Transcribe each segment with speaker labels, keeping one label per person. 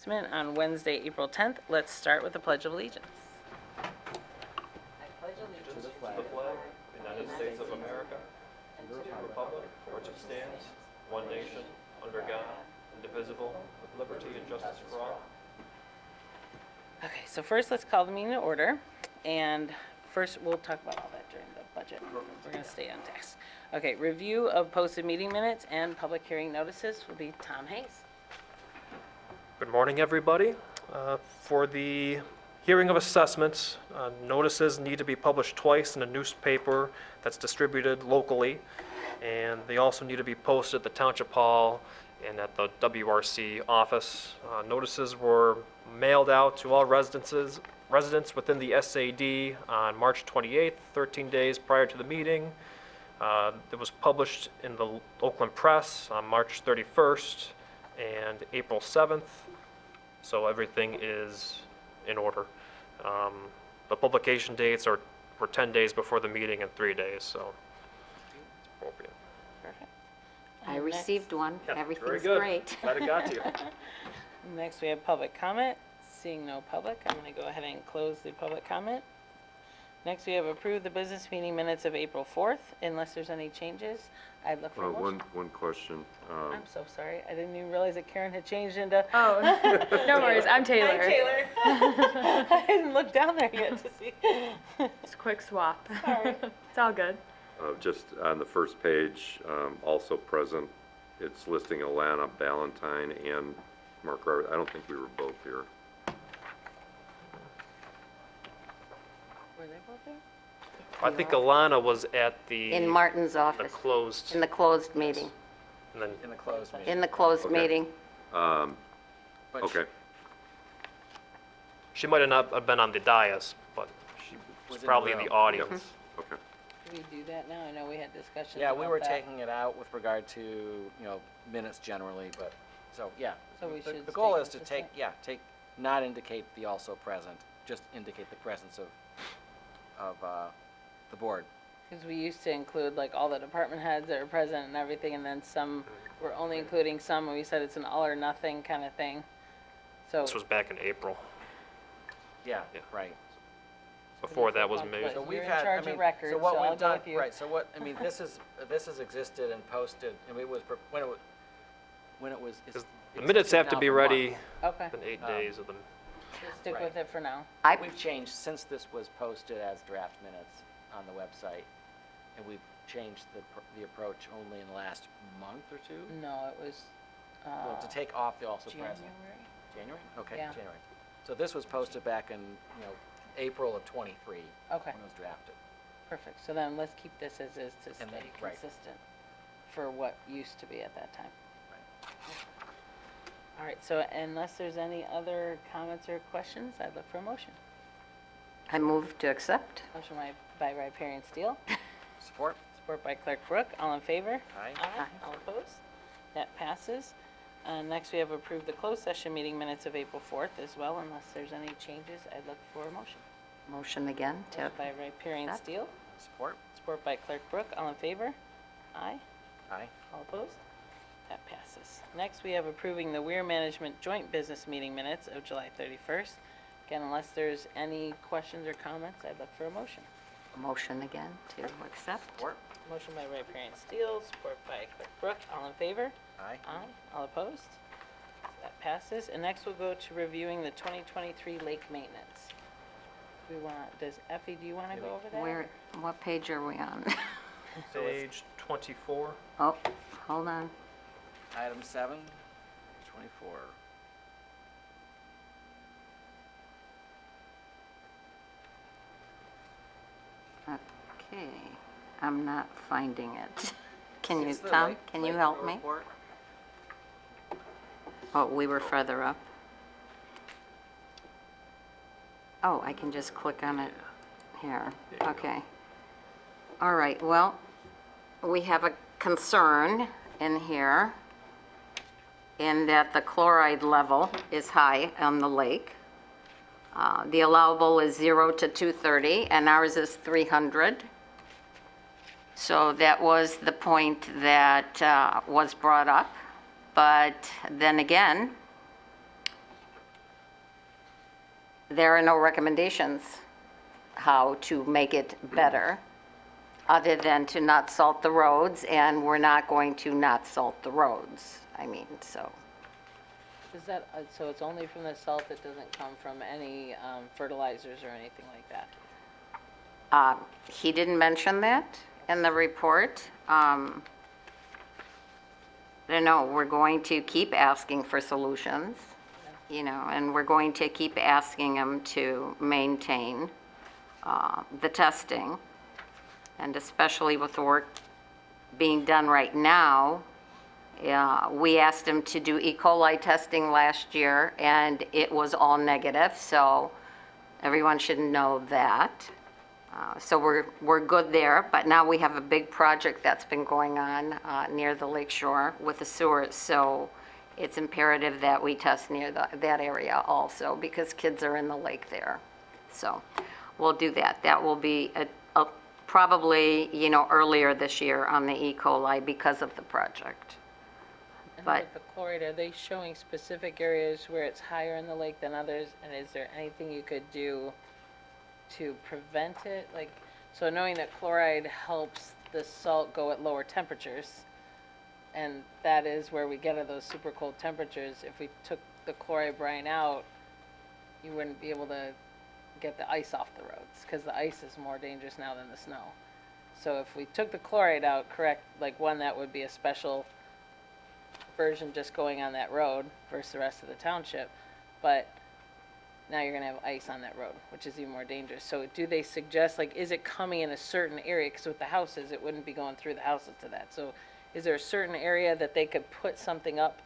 Speaker 1: commencement on Wednesday, April 10th. Let's start with the Pledge of Allegiance. I pledge allegiance
Speaker 2: To the flag of the United States of America, and to the republic for which it stands, one nation, under God, indivisible, with liberty and justice for all.
Speaker 1: Okay, so first let's call the meeting to order. And first, we'll talk about all that during the budget. We're going to stay on task. Okay, review of posted meeting minutes and public hearing notices will be Tom Hayes.
Speaker 2: Good morning, everybody. For the hearing of assessments, notices need to be published twice in a newspaper that's distributed locally, and they also need to be posted at the Township Hall and at the WRC office. Notices were mailed out to all residents within the SAD on March 28th, 13 days prior to the meeting. It was published in the Oakland Press on March 31st and April 7th, so everything is in order. The publication dates were 10 days before the meeting and 3 days, so it's appropriate.
Speaker 1: Perfect.
Speaker 3: I
Speaker 1: And
Speaker 3: received one.
Speaker 2: Yeah, very
Speaker 3: Everything's
Speaker 2: good.
Speaker 3: great.
Speaker 2: Glad it got to you.
Speaker 1: Next, we have public comment. Seeing no public, I'm going to go ahead and close the public comment. Next, we have approved the business meeting minutes of April 4th. Unless there's any changes, I'd look for a motion.
Speaker 4: One question.
Speaker 1: I'm so sorry. I didn't even realize that Karen had changed into...
Speaker 5: Oh, no worries. I'm Taylor.
Speaker 1: Hi, Taylor. I didn't look down there yet to see.
Speaker 5: It's a quick swap.
Speaker 1: Sorry.
Speaker 5: It's all good.
Speaker 4: Just on the first page, also present, it's listing Alana Ballantyne and Mark Robert. I don't think we were both here.
Speaker 1: Were they both there?
Speaker 2: I think Alana was at the
Speaker 3: In Martin's
Speaker 2: the
Speaker 3: office,
Speaker 2: closed,
Speaker 3: in the closed meeting,
Speaker 2: and then
Speaker 6: In the closed meeting.
Speaker 3: in the closed
Speaker 4: Okay.
Speaker 3: meeting.
Speaker 6: But
Speaker 4: Okay.
Speaker 2: she might have not have been on the dais, but she was
Speaker 6: Was in
Speaker 2: probably
Speaker 6: the
Speaker 2: in the
Speaker 6: room.
Speaker 2: audience.
Speaker 4: Okay.
Speaker 1: Can we do that now? I know we had discussions
Speaker 6: Yeah,
Speaker 1: about
Speaker 6: we were
Speaker 1: that.
Speaker 6: taking it out with regard to, minutes generally, but, so, yeah.
Speaker 1: So we
Speaker 6: The-
Speaker 1: should
Speaker 6: The goal
Speaker 1: stay
Speaker 6: is to
Speaker 1: consistent.
Speaker 6: not indicate the also present, just indicate the presence of the board.
Speaker 1: Because we used to include like all the department heads that are present and everything, and then some, we're only including some, and we said it's an all or nothing kind of thing. So,
Speaker 2: This was back in April,
Speaker 6: Yeah,
Speaker 2: Yeah.
Speaker 6: right.
Speaker 2: before that
Speaker 1: that's
Speaker 2: was
Speaker 1: what
Speaker 2: made.
Speaker 1: But
Speaker 6: So
Speaker 1: you're
Speaker 6: we've
Speaker 1: in
Speaker 6: had,
Speaker 1: charge of records,
Speaker 6: so what
Speaker 1: so I'll
Speaker 6: we've
Speaker 1: go
Speaker 6: done,
Speaker 1: with you.
Speaker 6: right, so what, this has existed and posted, and it was, when it was, it's.
Speaker 2: The
Speaker 6: it's
Speaker 2: minutes have
Speaker 6: now
Speaker 2: to be
Speaker 6: for months.
Speaker 2: ready
Speaker 1: okay,
Speaker 2: within 8 days of them.
Speaker 1: we'll stick
Speaker 6: Right.
Speaker 1: with it for now.
Speaker 6: We've changed, since this was posted as draft minutes on the website, and we've changed the approach only in the last month or two?
Speaker 1: No, it was,
Speaker 6: Well, to take off the also
Speaker 1: January?
Speaker 6: present. January? Okay,
Speaker 1: Yeah.
Speaker 6: January. So this was posted back in, April of '23.
Speaker 1: Okay.
Speaker 6: When it was drafted.
Speaker 1: Perfect. So then let's keep this as is to
Speaker 6: And then-
Speaker 1: stay
Speaker 6: right.
Speaker 1: consistent for what used to be at that time.
Speaker 6: Right.
Speaker 1: All right, so unless there's any other comments or questions, I'd look for a motion.
Speaker 3: I move to accept.
Speaker 1: Motion by Riparian Steele,
Speaker 6: Support?
Speaker 1: support by Clerk Brooke. All in favor?
Speaker 6: Aye.
Speaker 1: Aye. All opposed? That passes. Next, we have approved the closed session meeting minutes of April 4th as well. Unless there's any changes, I'd look for a motion.
Speaker 3: Motion again to,
Speaker 1: Motion by Riparian
Speaker 3: accept.
Speaker 1: Steele,
Speaker 6: Support?
Speaker 1: support by Clerk Brooke. All in favor? Aye.
Speaker 6: Aye.
Speaker 1: All opposed? That passes. Next, we have approving the Weir Management Joint Business Meeting minutes of July 31st. Again, unless there's any questions or comments, I'd look for a motion.
Speaker 3: motion again to accept.
Speaker 6: Support?
Speaker 1: Motion by Riparian Steele, support by Clerk Brooke. All in favor?
Speaker 6: Aye.
Speaker 1: Aye. All opposed? That passes. And next, we'll go to reviewing the 2023 lake maintenance. Does Effie, do you want to go over that?
Speaker 3: Where, what page are we on?
Speaker 2: Page 24.
Speaker 3: Oh, hold on.
Speaker 6: Item 7, 24.
Speaker 3: Okay, I'm not finding it. Can you,
Speaker 6: It's the
Speaker 3: Tom,
Speaker 6: lake-
Speaker 3: can you
Speaker 6: lake
Speaker 3: help me?
Speaker 6: report.
Speaker 3: Oh, we were further up. Oh, I can just click on it here. Okay. All right, well, we have a concern in here in that the chloride level is high on the lake. The allowable is 0 to 230, and ours is 300. So that was the point that was brought up. But then again, there are no recommendations how to make it better, other than to not salt the roads, and we're not going to not salt the roads. I mean, so,
Speaker 1: Is that, so it's only from the salt, it doesn't come from any fertilizers or anything like that?
Speaker 3: he didn't mention that in the report. I don't know, we're going to keep asking for solutions, you know, and we're going to keep asking them to maintain the testing, and especially with the work being done right now. We asked them to do E. coli testing last year, and it was all negative, so everyone should know that. So we're good there, but now we have a big project that's been going on near the lake shore with the sewers, so it's imperative that we test near that area also, because kids are in the lake there. So we'll do that. That will be probably, you know, earlier this year on the E. coli because of the project.
Speaker 1: And
Speaker 3: But-
Speaker 1: with the chloride, are they showing specific areas where it's higher in the lake than others? And is there anything you could do to prevent it? Like, so knowing that chloride helps the salt go at lower temperatures, and that is where we get at those super cold temperatures. If we took the chloride brine out, you wouldn't be able to get the ice off the roads, because the ice is more dangerous now than the snow. So if we took the chloride out, correct, like one, that would be a special version just going on that road versus the rest of the township, but now you're gonna have ice on that road, which is even more dangerous. So do they suggest, like, is it coming in a certain area? Because with the houses, it wouldn't be going through the houses to that. So is there a certain area that they could put something up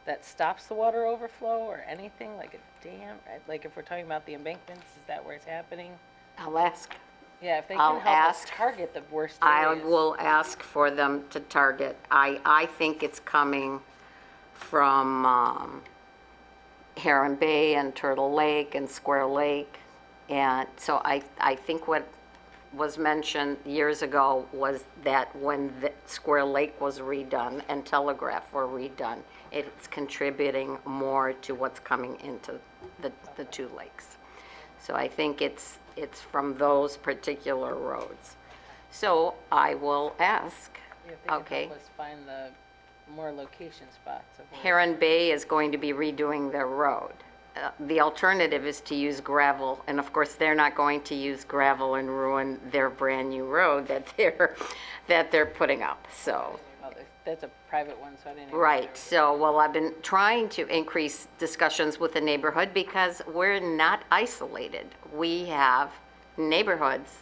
Speaker 1: that stops the water overflow or anything, like a dam? Like if we're talking about the embankments, is that where it's happening?
Speaker 3: I'll ask.
Speaker 1: Yeah, if they
Speaker 3: I'll
Speaker 1: can help us
Speaker 3: ask.
Speaker 1: target the worst
Speaker 3: I
Speaker 1: areas.
Speaker 3: will ask for them to target. I think it's coming from Heron Bay and Turtle Lake and Square Lake. And so I think what was mentioned years ago was that when the Square Lake was redone and Telegraph were redone, it's contributing more to what's coming into the two lakes. So I think it's from those particular roads. So I will ask.
Speaker 1: Yeah, if they can
Speaker 3: Okay.
Speaker 1: help us find the more location spots of where.
Speaker 3: Heron Bay is going to be redoing their road. The alternative is to use gravel, and of course, they're not going to use gravel and ruin their brand-new road that they're putting up, so.
Speaker 1: Oh, that's a private one, so I didn't. even know
Speaker 3: Right,
Speaker 1: there was-
Speaker 3: so, well, I've been trying to increase discussions with the neighborhood because we're not isolated. We have neighborhoods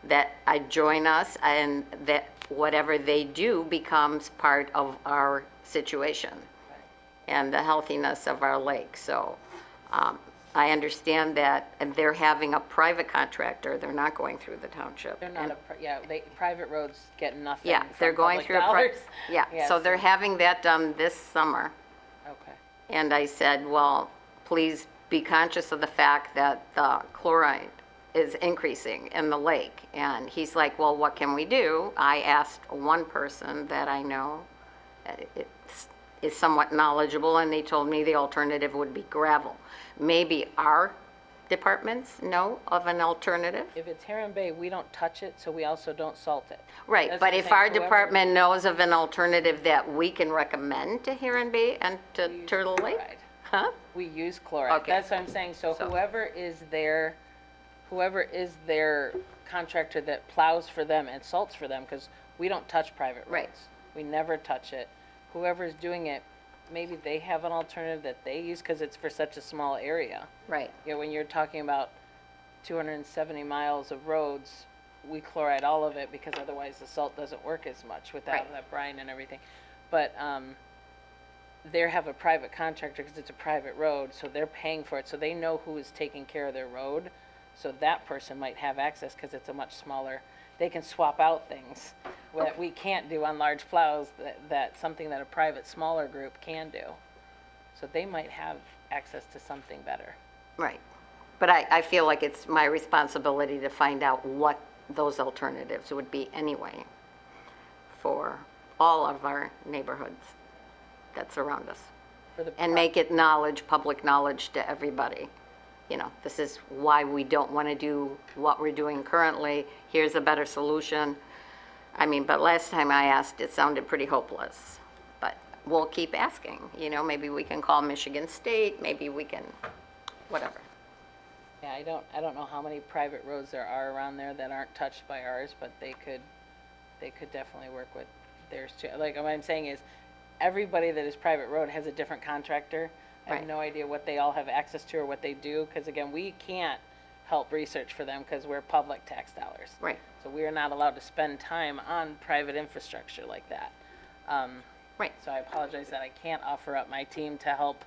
Speaker 3: that join us, and that whatever they do becomes part of our situation and the healthiness of our lake. So I understand that, and they're having a private contractor, they're not going through the township.
Speaker 1: They're not yeah, private roads get nothing
Speaker 3: Yeah, they're
Speaker 1: from
Speaker 3: going
Speaker 1: public
Speaker 3: through
Speaker 1: dollars.
Speaker 3: yeah, so they're having that done this summer.
Speaker 1: Okay,
Speaker 3: And I said, well, please be conscious of the fact that the chloride is increasing in the lake. And he's like, well, what can we do? I asked one person that I know is somewhat knowledgeable, and they told me the alternative would be gravel. Maybe our departments know of an alternative?
Speaker 1: if it's Heron Bay, we don't touch it, so we also don't salt it.
Speaker 3: Right,
Speaker 1: That's
Speaker 3: but
Speaker 1: what I'm
Speaker 3: if
Speaker 1: saying,
Speaker 3: our
Speaker 1: whoever-
Speaker 3: department knows of an alternative that we can recommend to Heron Bay and to
Speaker 1: We use
Speaker 3: Turtle Lake?
Speaker 1: chloride.
Speaker 3: Huh?
Speaker 1: We use chloride.
Speaker 3: Okay.
Speaker 1: That's what I'm saying. So
Speaker 3: So-
Speaker 1: whoever is their contractor that plows for them and salts for them, because we don't touch private roads.
Speaker 3: Right.
Speaker 1: We never touch it. Whoever's doing it, maybe they have an alternative that they use, because it's for such a small area.
Speaker 3: Right,
Speaker 1: You know, when you're talking about 270 miles of roads, we chloride all of it, because otherwise the salt doesn't work as much without
Speaker 3: Right.
Speaker 1: that brine and everything. But, they have a private contractor, because it's a private road, so they're paying for it, so they know who is taking care of their road. So that person might have access, because it's a much smaller, they can swap out things that we can't do on large plows, that something that a private, smaller group can do. So they might have access to something better.
Speaker 3: right. But I feel like it's my responsibility to find out what those alternatives would be anyway for all of our neighborhoods that surround us.
Speaker 1: For the
Speaker 3: And make it public knowledge to everybody. you know, this is why we don't want to do what we're doing currently. Here's a better solution. I mean, but last time I asked, it sounded pretty hopeless. But we'll keep asking, you know, maybe we can call Michigan State, maybe we can, whatever.
Speaker 1: Yeah, I don't know how many private roads there are around there that aren't touched by ours, but they could definitely work with theirs too. Like, what I'm saying is, everybody that is private road has a different contractor. I have
Speaker 3: Right.
Speaker 1: no idea what they all have access to or what they do, because again, we can't help research for them because we're public tax dollars.
Speaker 3: Right,
Speaker 1: So we are not allowed to spend time on private infrastructure like that.
Speaker 3: right.
Speaker 1: So I apologize that I can't offer up my team to help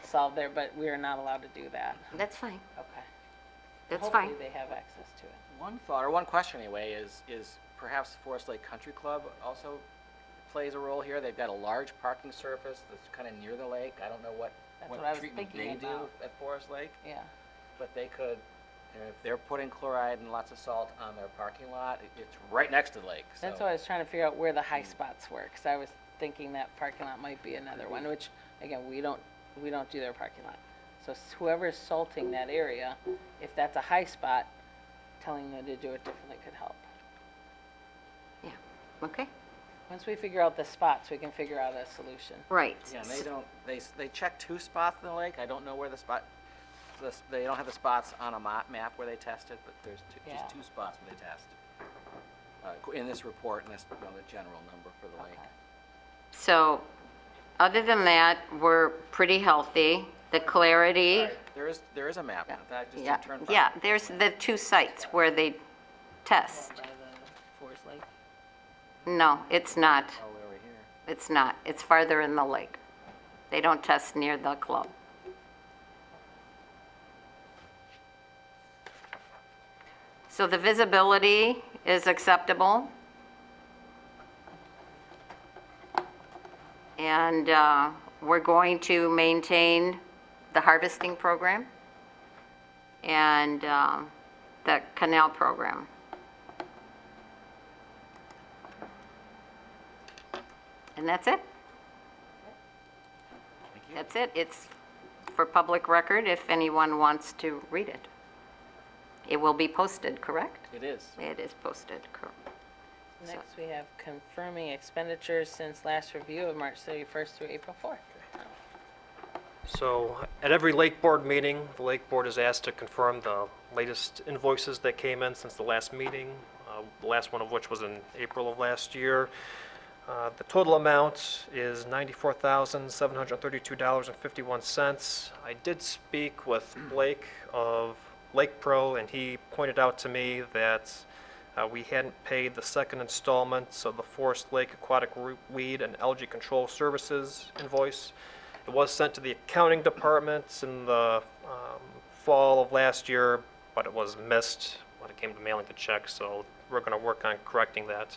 Speaker 1: solve there, but we are not allowed to do that.
Speaker 3: That's fine.
Speaker 1: Okay.
Speaker 3: That's fine.
Speaker 1: Hopefully they have access to it.
Speaker 6: One thought, or one question anyway, is perhaps Forest Lake Country Club also plays a role here? They've got a large parking surface that's kind of near the lake. I don't know what
Speaker 1: That's what I was
Speaker 6: treatment they
Speaker 1: thinking
Speaker 6: do
Speaker 1: about.
Speaker 6: at Forest Lake,
Speaker 1: Yeah.
Speaker 6: but they could, if they're putting chloride and lots of salt on their parking lot, it's right next to the lake, so.
Speaker 1: That's why I was trying to figure out where the high spots were, because I was thinking that parking lot might be another one, which, again, we don't do their parking lot. So whoever's salting that area, if that's a high spot, telling them to do it differently could help.
Speaker 3: Yeah, okay,
Speaker 1: Once we figure out the spots, we can figure out a solution.
Speaker 3: right.
Speaker 6: Yeah, and they check 2 spots in the lake. I don't know where they don't have the spots on a map where they tested, but there's
Speaker 1: Yeah.
Speaker 6: just 2 spots where they tested. In this report, and that's, you know, the general number for the lake.
Speaker 1: Okay.
Speaker 3: So, other than that, we're pretty healthy. The clarity,
Speaker 6: There is a map. That just
Speaker 3: yeah,
Speaker 6: didn't turn.
Speaker 3: yeah, there's the 2 sites where they test.
Speaker 1: By the Forest Lake.
Speaker 3: No, it's not.
Speaker 6: Oh, over here.
Speaker 3: It's not. It's farther in the lake. They don't test near the club. So the visibility is acceptable. And we're going to maintain the harvesting program and the canal program. And that's it.
Speaker 6: Thank you.
Speaker 3: That's it. It's for public record if anyone wants to read it. It will be posted, correct?
Speaker 6: It is.
Speaker 3: It is posted, correct.
Speaker 1: Next, we have confirming expenditures since last review of March 31st through April 4th.
Speaker 2: So at every Lake Board meeting, the Lake Board is asked to confirm the latest invoices that came in since the last meeting, the last one of which was in April of last year. The total amount is $94,732.51. I did speak with Blake of Lake Pro, and he pointed out to me that we hadn't paid the second installment of the Forest Lake Aquatic Weed and Algae Control Services invoice. It was sent to the accounting department in the fall of last year, but it was missed when it came to mailing the check, so we're going to work on correcting that.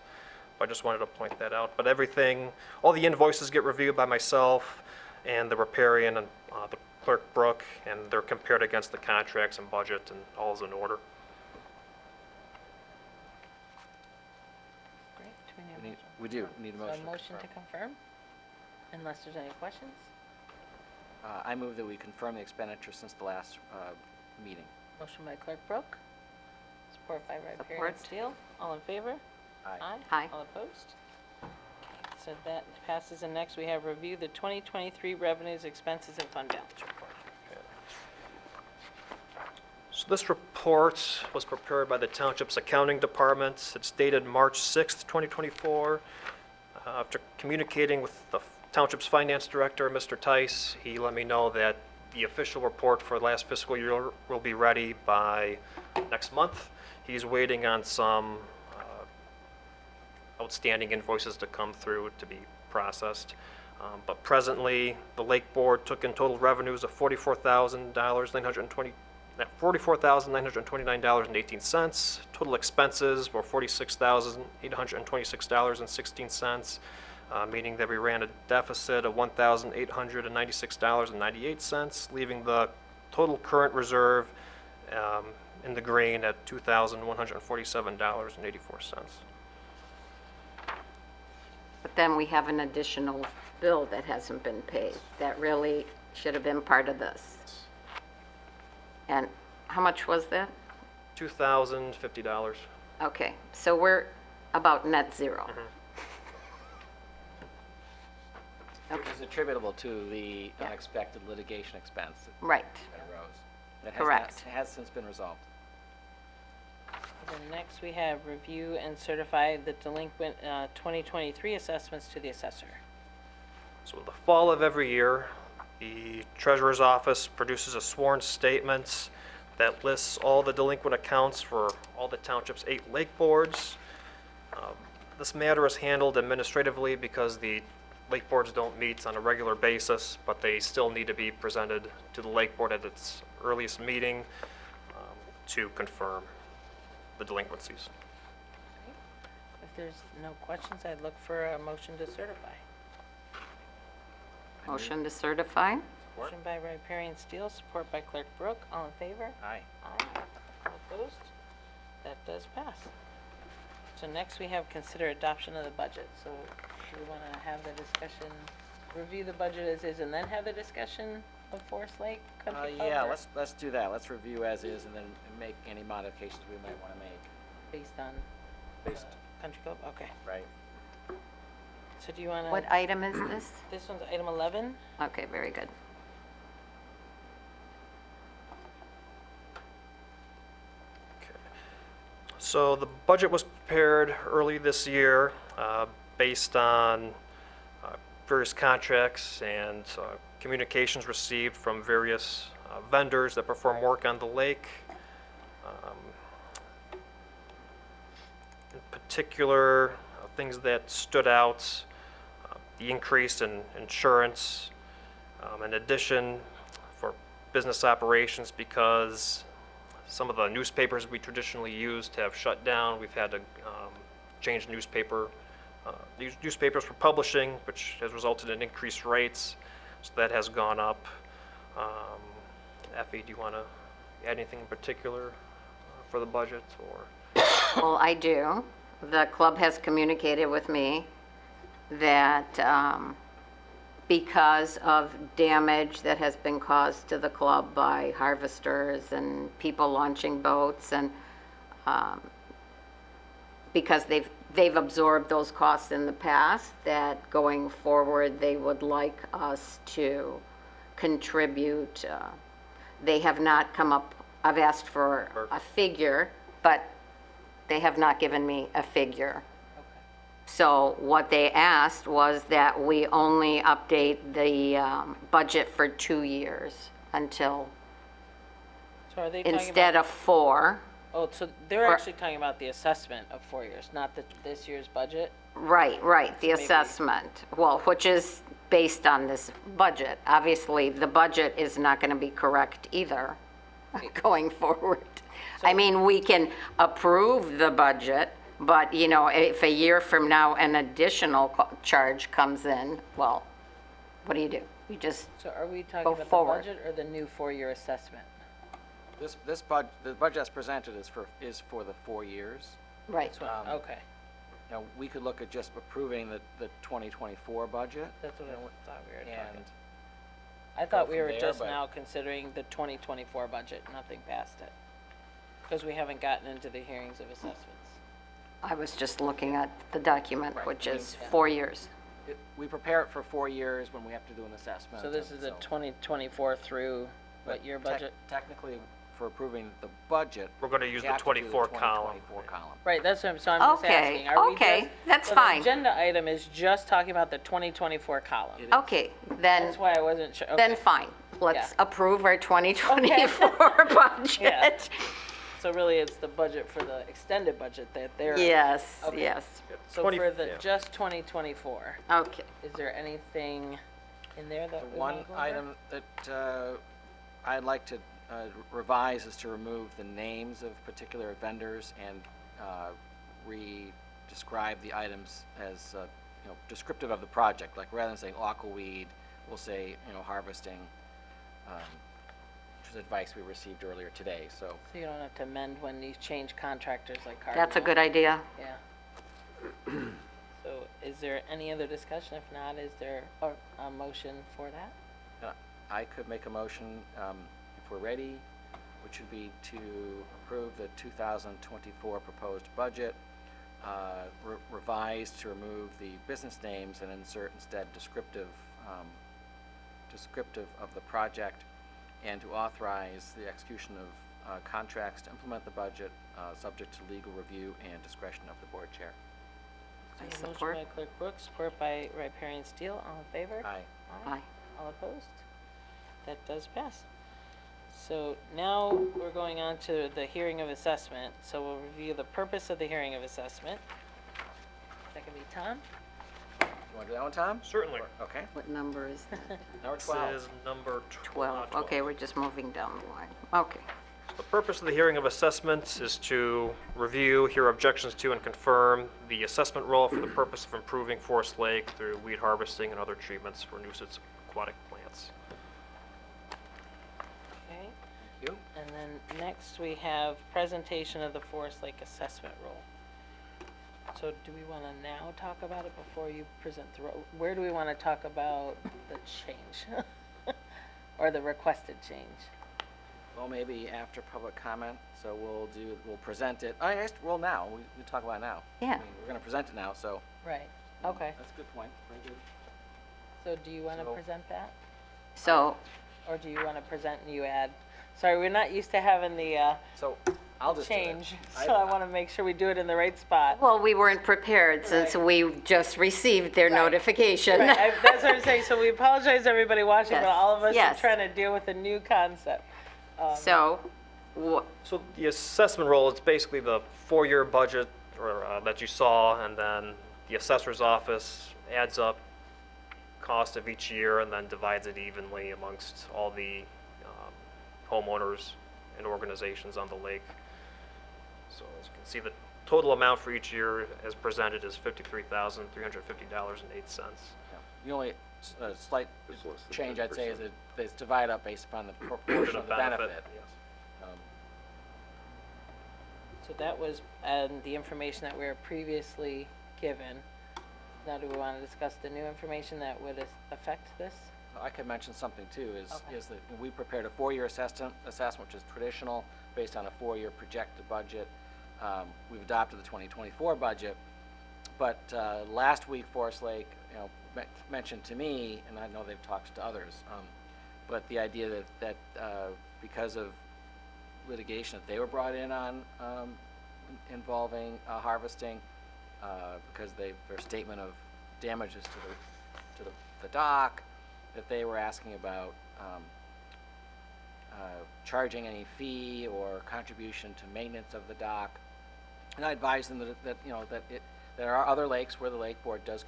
Speaker 2: I just wanted to point that out. But everything, all the invoices get reviewed by myself and the riparian and the clerk Brooke, and they're compared against the contracts and budget, and all's in order.
Speaker 1: Great. Do we need a motion?
Speaker 6: We do need a
Speaker 1: So
Speaker 6: motion.
Speaker 1: a motion to confirm, unless there's any questions?
Speaker 6: I move that we confirm the expenditure since the last meeting.
Speaker 1: Motion by Clerk Brooke, support by Riparian
Speaker 3: Support.
Speaker 1: Steele. All in favor?
Speaker 6: Aye.
Speaker 3: Aye.
Speaker 1: All opposed? Okay, so that passes, and next we have review the 2023 revenues, expenses, and fund balance report.
Speaker 2: So this report was prepared by the Township's accounting department. It's dated March 6th, 2024. After communicating with the Township's finance director, Mr. Tice, he let me know that the official report for last fiscal year will be ready by next month. He's waiting on some outstanding invoices to come through to be processed. But presently, the Lake Board took in total revenues of $44,929.18. Total expenses were $46,826.16, meaning that we ran a deficit of $1,896.98, leaving the total current reserve in the green at $2,147.84.
Speaker 3: But then we have an additional bill that hasn't been paid. That really should have been part of this. And how much was that?
Speaker 2: $2,050.
Speaker 3: Okay, so we're about net zero.
Speaker 6: Which is attributable to the unexpected litigation expense
Speaker 3: Right,
Speaker 6: that arose. That
Speaker 3: Correct.
Speaker 6: has since been resolved.
Speaker 1: Then next we have review and certify the delinquent 2023 assessments to the assessor.
Speaker 2: So the fall of every year, the treasurer's office produces a sworn statement that lists all the delinquent accounts for all the township's 8 lake boards. This matter is handled administratively because the lake boards don't meet on a regular basis, but they still need to be presented to the lake board at its earliest meeting to confirm the delinquencies.
Speaker 1: If there's no questions, I'd look for a motion to certify.
Speaker 3: motion to certify?
Speaker 1: Motion by Riparian Steele, support by Clerk Brooke. All in favor?
Speaker 6: Aye.
Speaker 1: Aye. All opposed? That does pass. So next we have consider adoption of the budget. So do we want to have the discussion, review the budget as is, and then have the discussion of Forest Lake Country Club?
Speaker 6: Yeah,
Speaker 1: or
Speaker 6: let's do that. Let's review as is and then make any modifications we might want to make
Speaker 1: Based on
Speaker 6: based,
Speaker 1: Country Club? Okay.
Speaker 6: right?
Speaker 1: So do you want to?
Speaker 3: What item is this?
Speaker 1: This one's item 11.
Speaker 3: Okay, very good.
Speaker 2: So the budget was prepared early this year based on various contracts and communications received from various vendors that perform work on the lake. In particular, things that stood out, the increase in insurance. In addition, for business operations, because some of the newspapers we traditionally used have shut down. We've had to change these newspapers for publishing, which has resulted in increased rates. So that has gone up. Effie, do you want to add anything in particular for the budget, or?
Speaker 3: Well, I do. The club has communicated with me that because of damage that has been caused to the club by harvesters and people launching boats, and because they've absorbed those costs in the past, that going forward, they would like us to contribute. They have not come up, I've asked for a figure, but they have not given me a figure. So what they asked was that we only update the budget for 2 years until,
Speaker 1: So are they talking
Speaker 3: instead
Speaker 1: about?
Speaker 3: of 4.
Speaker 1: Oh, so they're
Speaker 3: or-
Speaker 1: actually talking about the assessment of 4 years, not this year's budget?
Speaker 3: Right, the
Speaker 1: maybe-
Speaker 3: assessment, well, which is based on this budget. Obviously, the budget is not going to be correct either going forward. I mean, we can approve the budget, but, you know, if a year from now an additional charge comes in, well, what do? You just,
Speaker 1: So are we talking
Speaker 3: Go
Speaker 1: about
Speaker 3: forward.
Speaker 1: the budget or the new 4-year assessment?
Speaker 6: The budget as presented is for the 4 years.
Speaker 3: right,
Speaker 1: This one, okay,
Speaker 6: Now, we could look at just approving the 2024 budget.
Speaker 1: that's what I thought we were talking.
Speaker 6: And
Speaker 1: I thought we
Speaker 6: from
Speaker 1: were
Speaker 6: there,
Speaker 1: just
Speaker 6: but-
Speaker 1: now considering the 2024 budget, nothing past it. Because we haven't gotten into the hearings of assessments.
Speaker 3: I was just looking at the document,
Speaker 6: Right,
Speaker 3: which
Speaker 6: I mean,
Speaker 3: is 4 years.
Speaker 6: we prepare it for 4 years when we have to do an assessment.
Speaker 1: So this
Speaker 6: and
Speaker 1: is the
Speaker 6: so-
Speaker 1: 2024 through what year
Speaker 6: Tec-
Speaker 1: budget?
Speaker 6: Technically, for approving the budget.
Speaker 2: We're going to use
Speaker 6: we
Speaker 2: the
Speaker 6: have to do
Speaker 2: 24 column.
Speaker 6: 2024 column.
Speaker 1: Right, that's what so I'm just
Speaker 3: Okay,
Speaker 1: asking. Are we
Speaker 3: okay,
Speaker 1: just-
Speaker 3: that's
Speaker 1: so
Speaker 3: fine.
Speaker 1: The agenda item is just talking about the 2024 column.
Speaker 6: It is.
Speaker 3: Okay, then,
Speaker 1: That's why I wasn't sure.
Speaker 3: then
Speaker 1: Okay.
Speaker 3: fine. Let's
Speaker 1: Yeah.
Speaker 3: approve our 2024 budget.
Speaker 1: So really, it's the budget for the extended budget that they're.
Speaker 3: Yes,
Speaker 1: Okay.
Speaker 3: yes.
Speaker 1: So
Speaker 2: 20
Speaker 1: for the
Speaker 2: yeah.
Speaker 1: just 2024,
Speaker 3: Okay.
Speaker 1: is there anything in there that we
Speaker 6: One
Speaker 1: want to go over?
Speaker 6: item that I'd like to revise is to remove the names of particular vendors and re-describe the items as, descriptive of the project. Like, rather than saying aquaweed, we'll say, harvesting, which is advice we received earlier today, so.
Speaker 1: So you don't have to amend when you change contractors like Cardinal?
Speaker 3: That's a good idea.
Speaker 1: Yeah. So is there any other discussion? If not, is there a motion for that?
Speaker 6: I could make a motion, if we're ready, which would be to approve the 2024 proposed budget, revised to remove the business names and insert instead descriptive of the project, and to authorize the execution of contracts to implement the budget, subject to legal review and discretion of the board chair.
Speaker 3: I
Speaker 1: Motion
Speaker 3: support.
Speaker 1: by Clerk Brooks, support by Riparian Steele. All in favor?
Speaker 6: Aye.
Speaker 3: Aye.
Speaker 1: All opposed? That does pass. So now we're going on to the hearing of assessment. So we'll review the purpose of the hearing of assessment. That can be Tom.
Speaker 6: You want to do that one, Tom?
Speaker 2: Certainly.
Speaker 6: Okay.
Speaker 3: What number is that?
Speaker 6: Number
Speaker 2: This
Speaker 6: 12.
Speaker 2: is number
Speaker 3: 12. Okay, we're just moving down the line. Okay.
Speaker 2: The purpose of the hearing of assessments is to review, hear objections to, and confirm the assessment roll for the purpose of improving Forest Lake through weed harvesting and other treatments for nuisance aquatic plants.
Speaker 1: Okay.
Speaker 6: Thank you.
Speaker 1: And then next we have presentation of the Forest Lake assessment roll. So do we want to now talk about it before you present the roll? Where do we want to talk about the change? Or the requested change?
Speaker 6: Well, maybe after public comment, so we'll present it. I guess, well, now, we talk about it now.
Speaker 3: Yeah.
Speaker 6: I mean, we're going to present it now, so.
Speaker 1: Right, okay.
Speaker 6: That's a good point. Very good.
Speaker 1: So do you want to
Speaker 6: So-
Speaker 1: present that?
Speaker 3: So,
Speaker 1: Or do you want to present and you add? Sorry, we're not used to having the
Speaker 6: So I'll just do it.
Speaker 1: change, so I want to make sure we do it in the right spot.
Speaker 3: well, we weren't prepared since we just received their
Speaker 1: Right.
Speaker 3: notification.
Speaker 1: Right, that's what I'm saying, so we apologize to everybody watching, but
Speaker 3: Yes,
Speaker 1: all of us are
Speaker 3: yes.
Speaker 1: trying to deal with a new concept.
Speaker 3: So,
Speaker 2: So the assessment roll is basically the four-year budget that you saw, and then the assessor's office adds up cost of each year and then divides it evenly amongst all the homeowners and organizations on the lake. So as you can see, the total amount for each year as presented is $53,350.08.
Speaker 6: Yeah. The only slight
Speaker 4: It's less than
Speaker 6: change, I'd say, is
Speaker 4: 10%.
Speaker 6: that it's divided up based upon the proportion of the benefit.
Speaker 2: Yes.
Speaker 6: Um,
Speaker 1: So that was, the information that we were previously given. Now do we want to discuss the new information that would affect this?
Speaker 6: I could mention something too,
Speaker 1: Okay.
Speaker 6: is that we prepared a four-year assessment, which is traditional, based on a four-year projected budget. We've adopted the 2024 budget, but last week Forest Lake, mentioned to me, and I know they've talked to others, but the idea that because of litigation that they were brought in on involving harvesting, because their statement of damages to the dock, that they were asking about charging any fee or contribution to maintenance of the dock. And I advised them that there are other lakes where the lake board does,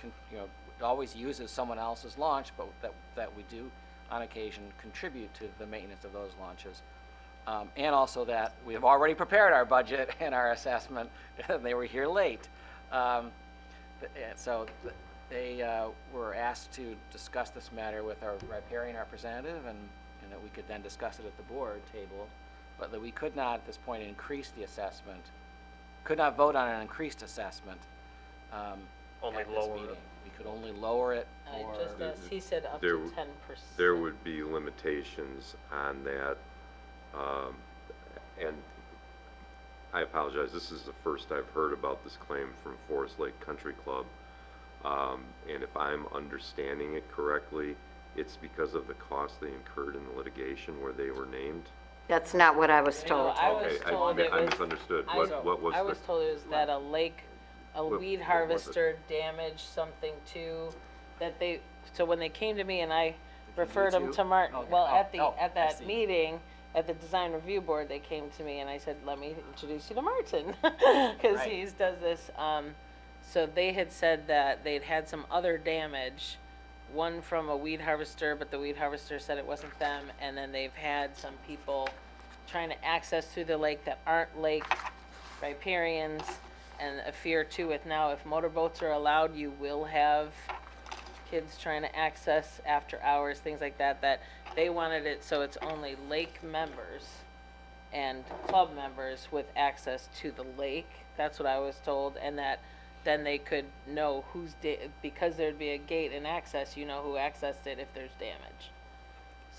Speaker 6: always uses someone else's launch, but that we do on occasion contribute to the maintenance of those launches. And also that we have already prepared our budget and our assessment, and they were here late. They were asked to discuss this matter with our riparian representative, and that we could then discuss it at the board table, but that we could not at this point increase the assessment, could not vote on an increased assessment
Speaker 2: Only
Speaker 6: at this
Speaker 2: lower it.
Speaker 6: meeting. We could only lower it
Speaker 1: I
Speaker 6: or,
Speaker 1: just asked, he said up
Speaker 4: There
Speaker 1: to
Speaker 4: w-
Speaker 1: 10%.
Speaker 4: There would be limitations on that, and I apologize, this is the first I've heard about this claim from Forest Lake Country Club. And if I'm understanding it correctly, it's because of the cost they incurred in the litigation where they were named?
Speaker 3: that's not what I was
Speaker 1: No,
Speaker 3: told.
Speaker 1: I was
Speaker 4: Okay,
Speaker 1: told it
Speaker 4: I
Speaker 1: was.
Speaker 4: misunderstood.
Speaker 1: I-
Speaker 4: What was
Speaker 1: I was told it was that a
Speaker 4: What-
Speaker 1: weed
Speaker 4: what was it?
Speaker 1: harvester damaged something too, that they, so when they came to me and I referred them
Speaker 6: you?
Speaker 1: to Martin,
Speaker 6: Okay.
Speaker 1: well,
Speaker 6: Oh,
Speaker 1: at
Speaker 6: I
Speaker 1: that
Speaker 6: see.
Speaker 1: meeting, at the design review board, they came to me and I said, let me introduce you to Martin, cause
Speaker 6: Right.
Speaker 1: he does this, so they had said that they'd had some other damage, one from a weed harvester, but the weed harvester said it wasn't them, and then they've had some people trying to access through the lake that aren't lake riparians, and a fear too with now if motorboats are allowed, you will have kids trying to access after hours, things like that, that they wanted it so it's only lake members and club members with access to the lake. That's what I was told, and that then they could know because there'd be a gate and access, you know who accessed it if there's damage.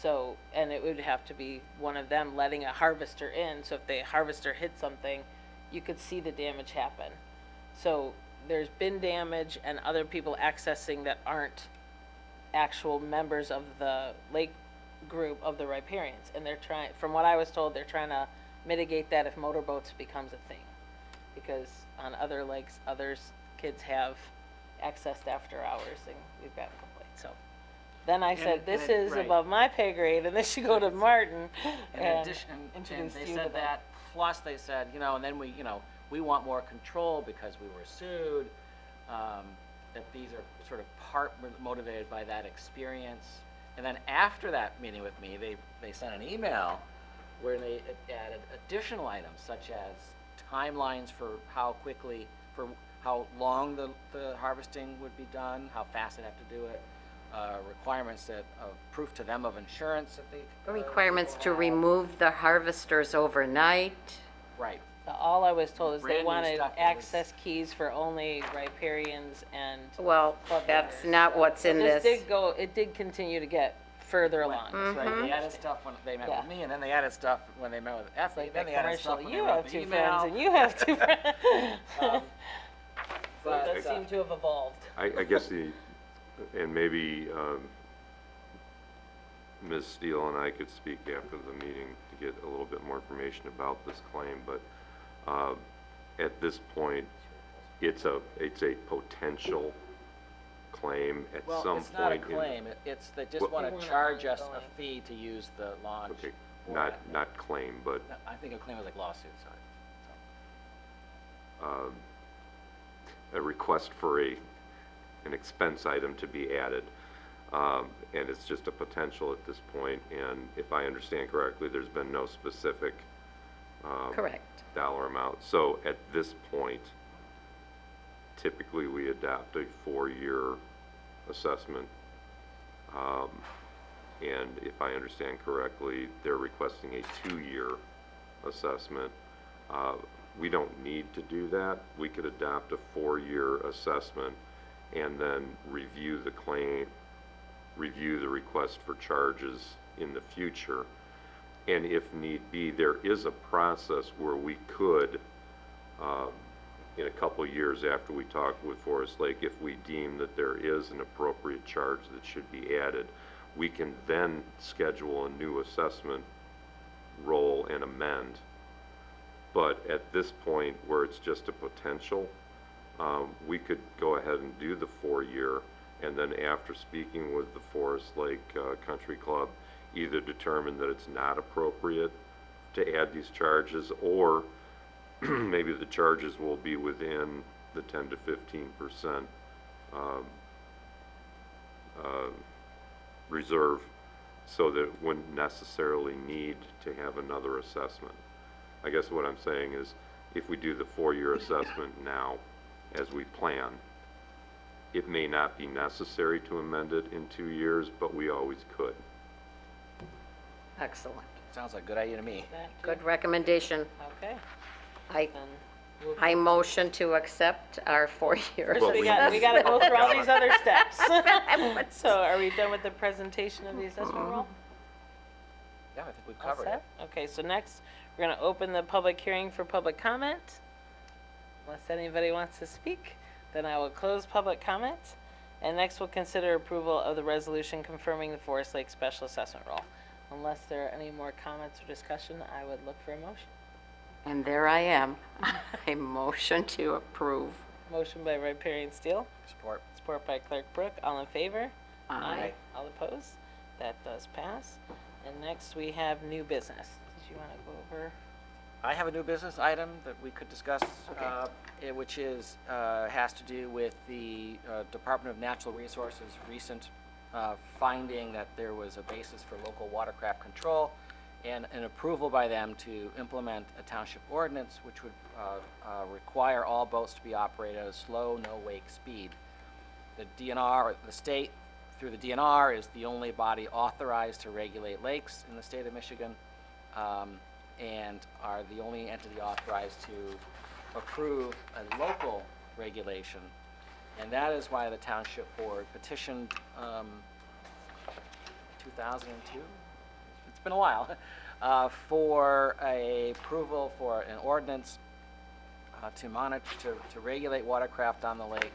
Speaker 1: So, and it would have to be one of them letting a harvester in, so if the harvester hit something, you could see the damage happen. So there's been damage and other people accessing that aren't actual members of the lake group of the riparians. And they're trying, from what I was told, they're trying to mitigate that if motorboats becomes a thing. Because on other lakes, kids have accessed after hours, and we've got complaints, so. Then I said, this is
Speaker 6: right.
Speaker 1: above my pay grade, and this should go to Martin.
Speaker 6: In
Speaker 1: and
Speaker 6: addition, and
Speaker 1: introduce
Speaker 6: they
Speaker 1: you to
Speaker 6: said that, plus they said, and then we want more control because we were sued, that these are sort of part motivated by that experience. And then after that meeting with me, they sent an email where they added additional items, such as timelines for how long the harvesting would be done, how fast they'd have to do it, requirements of proof to them of insurance that they.
Speaker 3: Requirements to
Speaker 6: people have.
Speaker 3: remove the harvesters overnight.
Speaker 6: Right.
Speaker 1: All I was told is they
Speaker 6: Brand new
Speaker 1: wanted
Speaker 6: stuff that was-
Speaker 1: access keys for only riparians and.
Speaker 3: Well,
Speaker 1: club
Speaker 3: that's
Speaker 1: members.
Speaker 3: not what's in
Speaker 1: This
Speaker 3: this.
Speaker 1: it did continue to get further along.
Speaker 6: That's right. They added stuff when they met
Speaker 1: Yeah.
Speaker 6: with me, and then they added stuff when they met with Effie.
Speaker 1: Like
Speaker 6: Then
Speaker 1: that
Speaker 6: they added stuff
Speaker 1: commercial,
Speaker 6: when they
Speaker 1: you
Speaker 6: wrote
Speaker 1: have
Speaker 6: the
Speaker 1: two
Speaker 6: email.
Speaker 1: friends and you have two friends.
Speaker 6: Um,
Speaker 1: So it does
Speaker 6: but,
Speaker 1: seem to have evolved.
Speaker 4: I guess and maybe Ms. Steele and I could speak after the meeting to get a little bit more information about this claim, but at this point, it's a potential claim at
Speaker 6: Well,
Speaker 4: some
Speaker 6: it's not a
Speaker 4: point.
Speaker 6: claim. It's they just
Speaker 4: Well-
Speaker 6: want
Speaker 1: They
Speaker 6: to
Speaker 1: want
Speaker 6: charge us a
Speaker 1: ongoing.
Speaker 6: fee to use the launch.
Speaker 4: Okay,
Speaker 6: for
Speaker 4: not
Speaker 6: that.
Speaker 4: claim, but
Speaker 6: I think a claim was like lawsuit, sorry.
Speaker 4: a request for an expense item to be added. And it's just a potential at this point, and if I understand correctly, there's been no specific
Speaker 3: Correct.
Speaker 4: dollar amount. So at this point, typically we adopt a 4-year assessment. And if I understand correctly, they're requesting a 2-year assessment. We don't need to do that. We could adopt a 4-year assessment and then review the claim, review the request for charges in the future. And if need be, there is a process where we could, in a couple of years after we talk with Forest Lake, if we deem that there is an appropriate charge that should be added, we can then schedule a new assessment roll and amend. But at this point, where it's just a potential, we could go ahead and do the 4-year, and then after speaking with the Forest Lake Country Club, either determine that it's not appropriate to add these charges, or maybe the charges will be within the 10 to 15% reserve, so that it wouldn't necessarily need to have another assessment. I guess what I'm saying is, if we do the 4-year assessment now, as we plan, it may not be necessary to amend it in 2 years, but we always could.
Speaker 3: Excellent.
Speaker 6: Sounds like a good idea to me.
Speaker 3: Good recommendation.
Speaker 1: Okay,
Speaker 3: I
Speaker 1: then we'll.
Speaker 3: motion to accept our 4-year.
Speaker 1: First, we gotta go through all these other steps. So are we done with the presentation of the assessment roll?
Speaker 6: Yeah, I think we've
Speaker 1: All
Speaker 6: covered it.
Speaker 1: set? Okay, so next, we're gonna open the public hearing for public comment. Unless anybody wants to speak, then I will close public comment. And next, we'll consider approval of the resolution confirming the Forest Lake Special Assessment Roll. Unless there are any more comments or discussion, I would look for a motion.
Speaker 3: And there I am. I motion to approve.
Speaker 1: Motion by Riparian Steele,
Speaker 6: Support.
Speaker 1: support by Clerk Brooke. All in favor?
Speaker 3: Aye.
Speaker 1: All opposed? That does pass. And next, we have new business. Did you want to go over?
Speaker 6: I have a new business item that we could discuss, which is, has to do with the Department of Natural Resources' recent finding that there was a basis for local watercraft control and an approval by them to implement a township ordinance which would require all boats to be operated at a slow, no-wake speed. The DNR, or the state, through the DNR, is the only body authorized to regulate lakes in the state of Michigan. And are the only entity authorized to approve a local regulation. And that is why the Township Board petitioned 2002, been a while, for a approval for an ordinance to monitor, to regulate watercraft on the lake.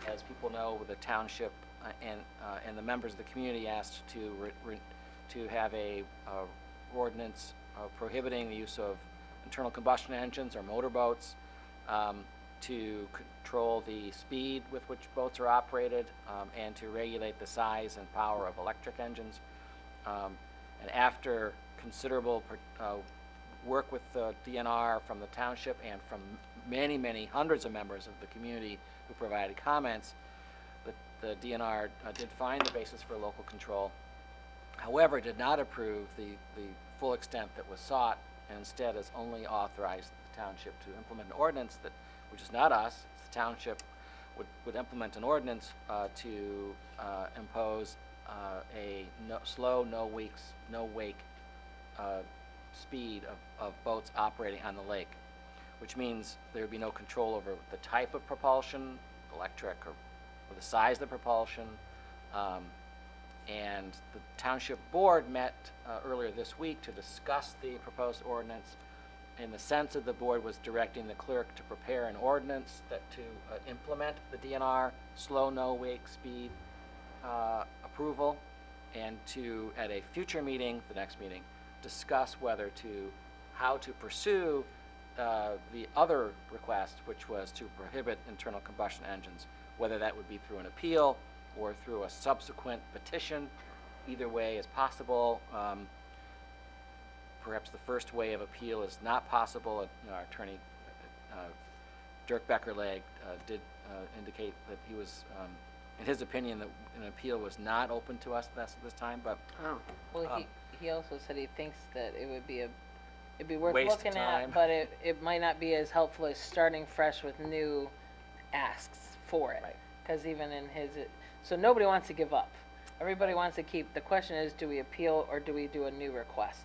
Speaker 6: As people know, the township and the members of the community asked to have a ordinance prohibiting the use of internal combustion engines or motorboats, to control the speed with which boats are operated, and to regulate the size and power of electric engines. And after considerable work with the DNR from the township and from many, many hundreds of members of the community who provided comments, the DNR did find the basis for local control. However, it did not approve the full extent that was sought, and instead has only authorized the township to implement an ordinance that, which is not us, it's the township, would implement an ordinance to impose a slow, no wake speed of boats operating on the lake, which means there would be no control over the type of propulsion, electric or the size of the propulsion. And the township board met earlier this week to discuss the proposed ordinance. And the sense of the board was directing the clerk to prepare an ordinance that to implement the DNR slow, no wake speed approval, and to, at a future meeting, the next meeting, discuss how to pursue the other request, which was to prohibit internal combustion engines, whether that would be through an appeal or through a subsequent petition. Either way is possible. Perhaps the first way of appeal is not possible. Our attorney, Dirk Beckerleg, did indicate that he was, in his opinion, that an appeal was not open to us this time, but
Speaker 1: Well, he also said he thinks that it'd be worth
Speaker 6: Waste of
Speaker 1: looking
Speaker 6: time.
Speaker 1: at, but it might not be as helpful as starting fresh with new asks for it.
Speaker 6: Right.
Speaker 1: Because even in so nobody wants to give up. Everybody wants to keep, the question is, do we appeal or do we do a new request?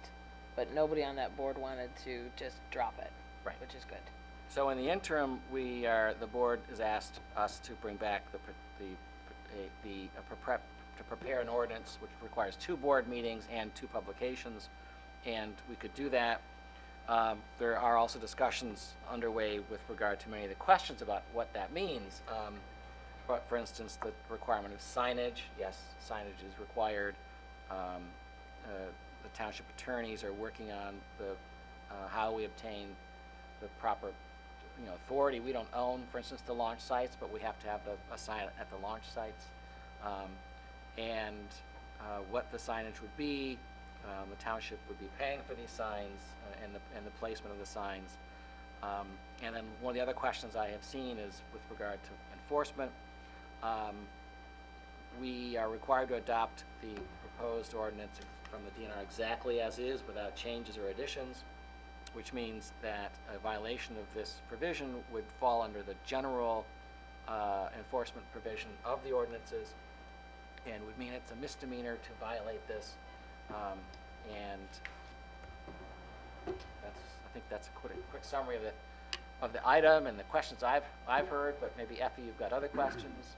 Speaker 1: But nobody on that board wanted to just drop it.
Speaker 6: Right.
Speaker 1: Which is good.
Speaker 6: So in the interim, the board has asked us to bring back to prepare an ordinance which requires 2 board meetings and 2 publications, and we could do that. There are also discussions underway with regard to many of the questions about what that means. But for instance, the requirement of signage. Yes, signage is required. The township attorneys are working on how we obtain the proper authority. We don't own, for instance, the launch sites, but we have to have a sign at the launch sites. And what the signage would be. The township would be paying for these signs and the placement of the signs. And then one of the other questions I have seen is with regard to enforcement. We are required to adopt the proposed ordinance from the DNR exactly as is, without changes or additions, which means that a violation of this provision would fall under the general enforcement provision of the ordinances, and would mean it's a misdemeanor to violate this. And I think that's a quick summary of the item and the questions I've heard, but maybe Effie, you've got other questions?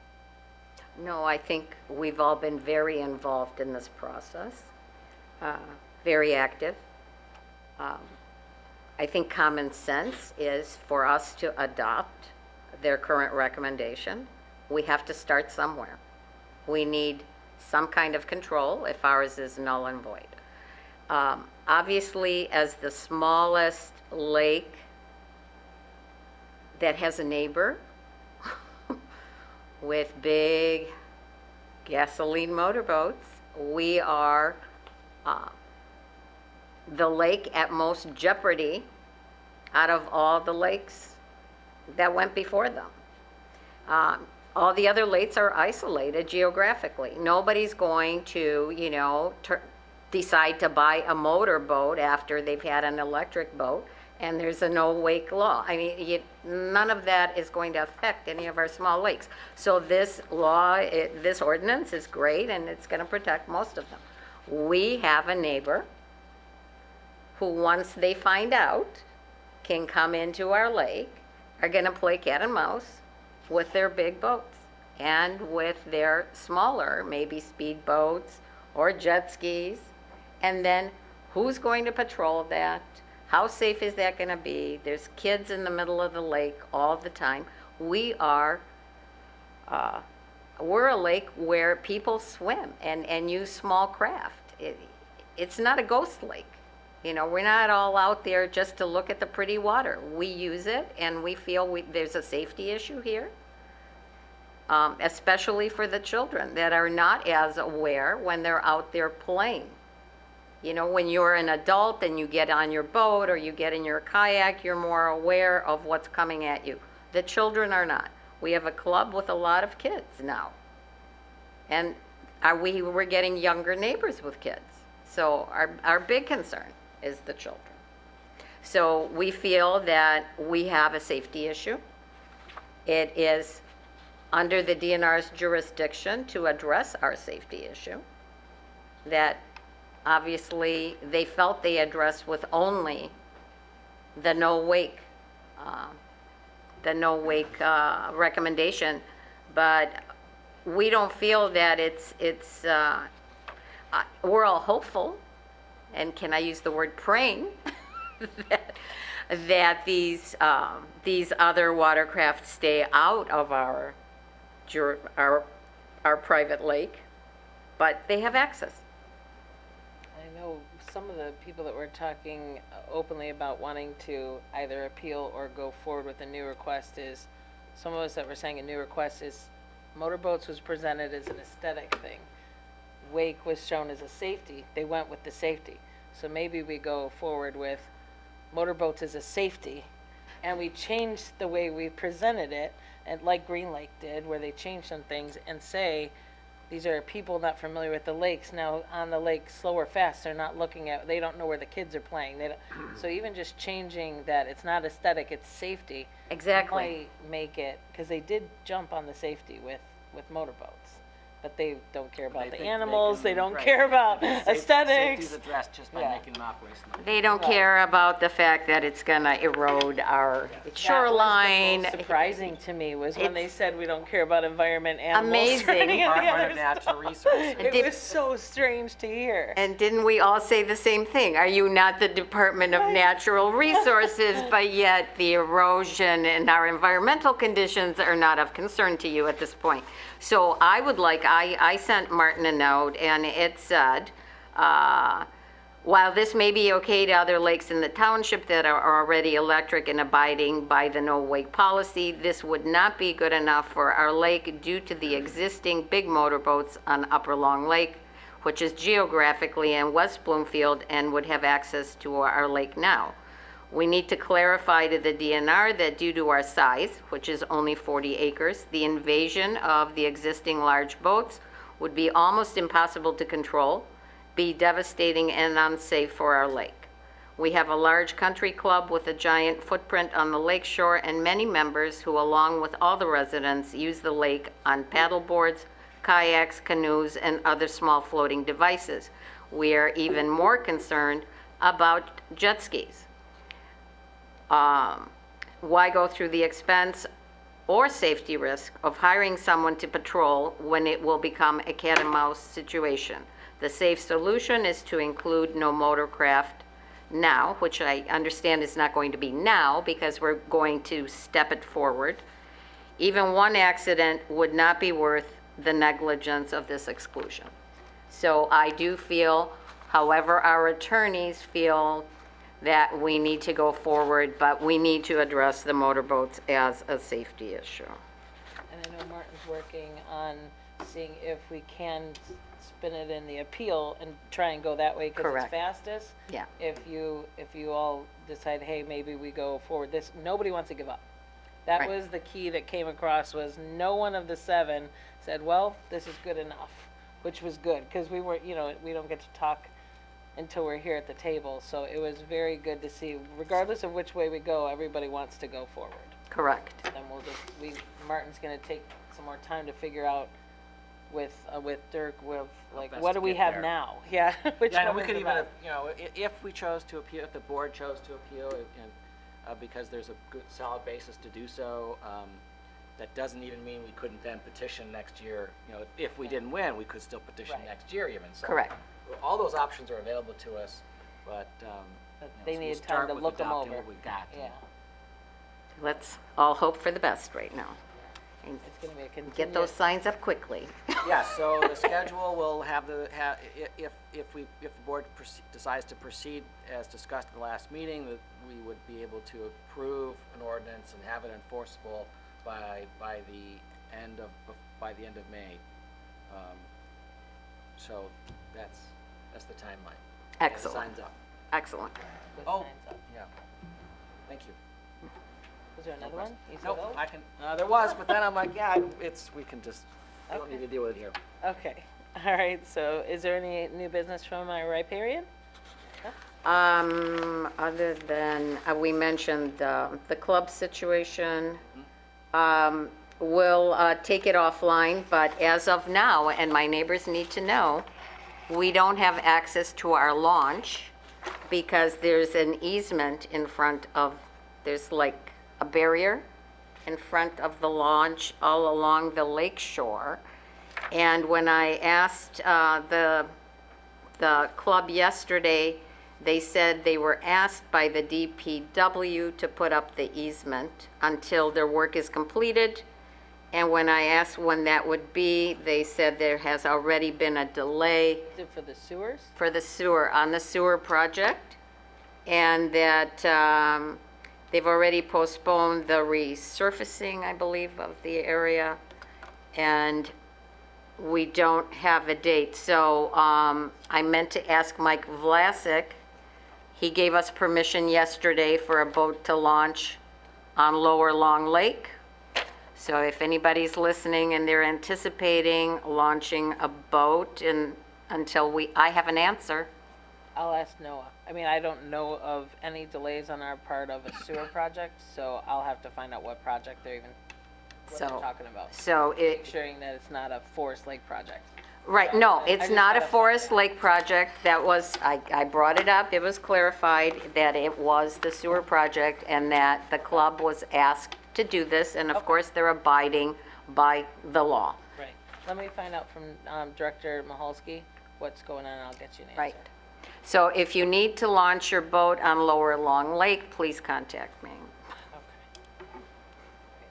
Speaker 3: No, I think we've all been very involved in this process, very active. I think common sense is for us to adopt their current recommendation. We have to start somewhere. We need some kind of control if ours is null and void. Obviously, as the smallest lake that has a neighbor with big gasoline motorboats, we are the lake at most jeopardy out of all the lakes that went before them. All the other lakes are isolated geographically. Nobody's going to, decide to buy a motorboat after they've had an electric boat, and there's a no-wake law. I mean, none of that is going to affect any of our small lakes. So this this ordinance is great, and it's going to protect most of them. We have a neighbor who, once they find out, can come into our lake, are going to play cat and mouse with their big boats and with their smaller, maybe speed boats or jet skis. And then Who's going to patrol that? How safe is that gonna be? There's kids in the middle of the lake all the time. We're a lake where people swim and use small craft. It's not a ghost lake. You know, we're not all out there just to look at the pretty water. We use it, and we feel there's a safety issue here, especially for the children that are not as aware when they're out there playing. You know, when you're an adult and you get on your boat or you get in your kayak, you're more aware of what's coming at you. The children are not. We have a club with a lot of kids now. And we're getting younger neighbors with kids. So our big concern is the children. So we feel that we have a safety issue. It is under the DNR's jurisdiction to address our safety issue that obviously they felt they addressed with only the no wake recommendation, but we don't feel that we're all hopeful, and can I use the word praying, that these other watercraft stay out of our private lake, but they have access.
Speaker 1: I know some of the people that were talking openly about wanting to either appeal or go forward with a new request is, some of us that were saying a new request is, motorboats was presented as an aesthetic thing. Wake was shown as a safety. They went with the safety. So maybe we go forward with motorboats as a safety, and we change the way we presented it, and like Green Lake did, where they changed some things, and say, these are people not familiar with the lakes. Now on the lake, slow or fast, they're not looking at, they don't know where the kids are playing. They don't, so even just changing that, it's not aesthetic, it's safety.
Speaker 3: Exactly.
Speaker 1: Might make it, because they did jump on the safety with motorboats. But they don't care about the animals, they don't care about aesthetics.
Speaker 6: Safety's addressed just by
Speaker 1: Yeah.
Speaker 6: making them operate smart.
Speaker 3: They don't care about the fact that it's gonna erode our shoreline.
Speaker 1: That was the most surprising to me was when they
Speaker 3: It's
Speaker 1: said we don't care about environment, animals, or
Speaker 3: amazing.
Speaker 1: any of the
Speaker 6: Department
Speaker 1: other
Speaker 6: of
Speaker 1: stuff.
Speaker 6: Natural Resources.
Speaker 3: Did-
Speaker 1: It was so strange to hear.
Speaker 3: And didn't we all say the same thing? Are you not the Department of Natural Resources, but yet the erosion and our environmental conditions are not of concern to you at this point? So I would like, I sent Martin a note, and it said, while this may be okay to other lakes in the township that are already electric and abiding by the no wake policy, this would not be good enough for our lake due to the existing big motorboats on Upper Long Lake, which is geographically in West Bloomfield and would have access to our lake now. We need to clarify to the DNR that due to our size, which is only 40 acres, the invasion of the existing large boats would be almost impossible to control, be devastating and unsafe for our lake. We have a large country club with a giant footprint on the lake shore and many members who, along with all the residents, use the lake on paddle boards, kayaks, canoes, and other small floating devices. We are even more concerned about jet skis. Why go through the expense or safety risk of hiring someone to patrol when it will become a cat and mouse situation? The safe solution is to include no motorcraft now, which I understand is not going to be now because we're going to step it forward. Even one accident would not be worth the negligence of this exclusion. So I do feel, however, our attorneys feel that we need to go forward, but we need to address the motorboats as a safety issue.
Speaker 1: And I know Martin's working on seeing if we can spin it in the appeal and try and go that way, because it's
Speaker 3: Correct.
Speaker 1: fastest.
Speaker 3: Yeah.
Speaker 1: If you all decide, hey, maybe we go forward, nobody wants to give up. That
Speaker 3: Right.
Speaker 1: was the key that came across, was no one of the 7 said, well, this is good enough, which was good, because we were, we don't get to talk until we're here at the table. So it was very good to see, regardless of which way we go, everybody wants to go forward.
Speaker 3: Correct.
Speaker 1: And Martin's gonna take some more time to figure out with Dirk, like,
Speaker 6: best
Speaker 1: what
Speaker 6: to
Speaker 1: do we
Speaker 6: get
Speaker 1: have
Speaker 6: there.
Speaker 1: now? Yeah. Which
Speaker 6: Yeah, and
Speaker 1: one
Speaker 6: we
Speaker 1: is
Speaker 6: could
Speaker 1: the
Speaker 6: even,
Speaker 1: best?
Speaker 6: if we chose to appeal, if the board chose to appeal, and because there's a good solid basis to do so, that doesn't even mean we couldn't then petition next year. If we didn't win, we could still petition
Speaker 1: Right.
Speaker 6: next year even. So
Speaker 3: Correct.
Speaker 6: all those options are available to us. but,
Speaker 1: They
Speaker 6: so we'll
Speaker 1: needed time
Speaker 6: start
Speaker 1: to
Speaker 6: with
Speaker 1: look 'em
Speaker 6: adopting
Speaker 1: over.
Speaker 6: what we've got.
Speaker 1: Yeah,
Speaker 3: Let's all hope for the best right now. And
Speaker 1: it's gonna be a continued.
Speaker 3: get those signs up quickly.
Speaker 6: Yeah, so the schedule will have if the board decides to proceed as discussed at the last meeting, that we would be able to approve an ordinance and have it enforceable by the end of May. So that's the timeline. And the
Speaker 3: Excellent.
Speaker 6: signs up.
Speaker 3: Excellent.
Speaker 1: With
Speaker 6: Oh,
Speaker 1: signs up.
Speaker 6: yeah. Thank you.
Speaker 1: Was there another one? You said
Speaker 6: Nope,
Speaker 1: oh?
Speaker 6: I can, there was, but then I'm like, yeah, we can just, we don't need to deal with it here.
Speaker 1: Okay, all right, so is there any new business from our riparian?
Speaker 3: Other than, we mentioned, the club situation, we'll, take it offline, but as of now, and my neighbors need to know, we don't have access to our launch because there's an easement in front of, there's like a barrier in front of the launch all along the lake shore. And when I asked, the club yesterday, they said they were asked by the DPW to put up the easement until their work is completed. And when I asked when that would be, they said there has already been a delay
Speaker 1: Is it for the sewers?
Speaker 3: for the sewer, on the sewer project. And that they've already postponed the resurfacing, I believe, of the area. And we don't have a date. So I meant to ask Mike Vlasic. He gave us permission yesterday for a boat to launch on Lower Long Lake. So if anybody's listening and they're anticipating launching a boat until I have an answer.
Speaker 1: I'll ask Noah. I mean, I don't know of any delays on our part of a sewer project, so I'll have to find out what project they're
Speaker 3: So,
Speaker 1: talking about.
Speaker 3: so
Speaker 1: Make
Speaker 3: it,
Speaker 1: sure that it's not a Forest Lake project.
Speaker 3: right, no, it's
Speaker 1: just
Speaker 3: not a
Speaker 1: gotta-
Speaker 3: Forest Lake project. That was, I brought it up, it was clarified that it was the sewer project and that the club was asked to do this, and of course, they're abiding by the law.
Speaker 1: Right. Let me find out from Director Mahalski what's going on, and I'll get you an answer.
Speaker 3: Right. So if you need to launch your boat on Lower Long Lake, please contact me.
Speaker 1: Okay.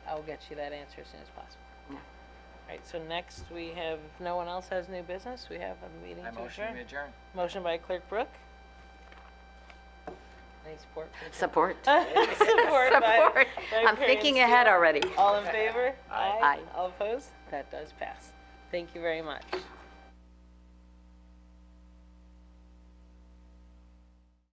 Speaker 1: I'll get you that answer as soon as possible.
Speaker 3: Yeah.
Speaker 1: All right, so next we have, if no one else has new business, we have a meeting
Speaker 6: I
Speaker 1: to
Speaker 6: motion
Speaker 1: adjourn.
Speaker 6: we adjourn.
Speaker 1: Motion by Clerk Brooke. Any support? for
Speaker 3: Support.
Speaker 1: adjournment? Support by
Speaker 3: Support. I'm
Speaker 1: Riparian
Speaker 3: thinking ahead
Speaker 1: Steele.
Speaker 3: already.
Speaker 1: All in favor?
Speaker 3: Aye.
Speaker 1: All opposed? That does pass. Thank you very much.